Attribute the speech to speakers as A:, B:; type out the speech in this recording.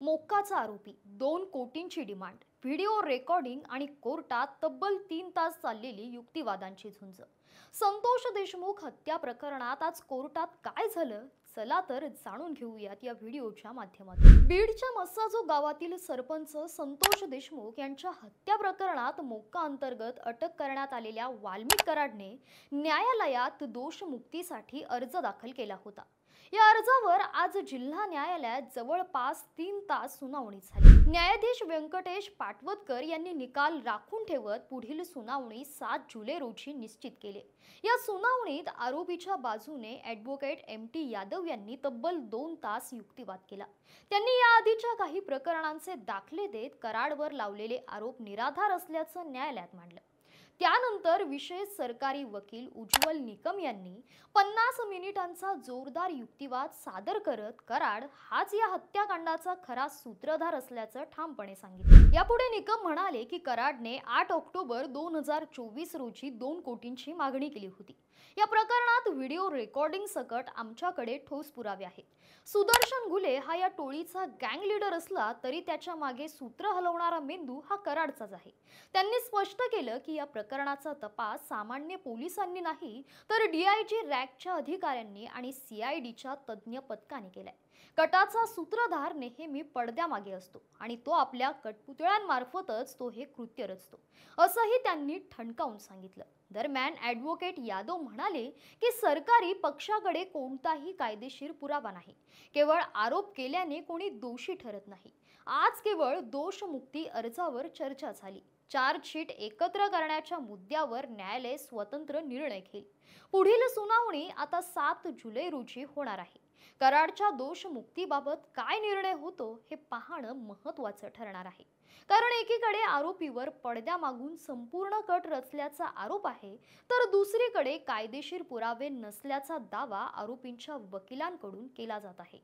A: मोक्काचा आरोपी 2 कोटींची demand, video recording आणि कोर्टात तब्बल 3 तास चाललेली युक्तिवादांची झुंज। संतोष देशमुख हत्या प्रकरणात आज कोर्टात काय झालं, चला तर जाणून घेऊयात या व्हिडिओच्या माध्यमातून। बीडच्या मस्साजो गावातील सरपंच संतोष देशमुख यांच्या हत्या प्रकरणात मोक्का अंतर्गत अटक करण्यात आलेल्या वाल्मिक कराडने न्यायालयात दोषमुक्तीसाठी अर्ज दाखल केला होता। या अर्जावर आज जिल्हा न्यायालयात जवळपास 3 तास सुनावणी झाली। न्यायाधीश व्यंकटेश पाटवदकर यांनी निकाल राखून ठेवत पुढील सुनावणी 7 जुलै रोजी निश्चित केले। या सुनावणीत आरोपीच्या बाजूने ॲडव्होकेट एम.टी. यादव यांनी तब्बल 2 तास युक्तिवाद केला। त्यांनी या आधीच्या काही प्रकरणांचे दाखले देत कराडवर लावलेले आरोप निराधार असल्याचं न्यायालयात मांडलं। त्यानंतर विशेष सरकारी वकील उज्ज्वल निकम यांनी 50 मिनिटांचा जोरदार युक्तिवाद सादर करत कराड हाच या हत्याकांडाचा खरा सूत्रधार असल्याचं ठामपणे सांगितलं। यापुढे निकम म्हणाले की कराडने 8 ऑक्टोबर 2024 रोजी 2 कोटींची मागणी केली होती। या प्रकरणात व्हिडिओ रेकॉर्डिंग सकट आमच्याकडे ठोस पुरावे आहेत। सुदर्शन घुले हा या टोळीचा गँग लीडर असला तरी त्याच्या मागे सूत्र हलवणारा मेंदू हा कराडचाच आहे। त्यांनी स्पष्ट केलं की या प्रकरणाचा तपास सामान्य पोलिसांनी नाही तर DIG रॅगच्या अधिकाऱ्यांनी आणि CIDच्या तज्ञ पथकाने केलाय। कटाचा सूत्रधार नेहमी पडद्यामागे असतो आणि तो आपल्या कठपुतळ्यांमार्फतच तो हे कृत्य रचतो, असंही त्यांनी ठणकावून सांगितलं। दरम्यान ॲडव्होकेट यादव म्हणाले की सरकारी पक्षाकडे कोणताही कायदेशीर पुरावा नाही, केवळ आरोप केल्याने कोणी दोषी ठरत नाही। आज केवळ दोषमुक्ती अर्जावर चर्चा झाली। चार्जशीट एकत्र करण्याच्या मुद्द्यावर न्यायालय स्वतंत्र निर्णय घेईल। पुढील सुनावणी आता 7 जुलै रोजी होणार आहे। कराडच्या दोषमुक्तीबाबत काय निर्णय होतो हे पाहणं महत्त्वाचं ठरणार आहे, कारण एकीकडे आरोपीवर पडद्यामागून संपूर्ण कट रचल्याचा आरोप आहे तर दुसरीकडे कायदेशीर पुरावे नसल्याचा दावा आरोपींच्या वकिलांकडून केला जात आहे।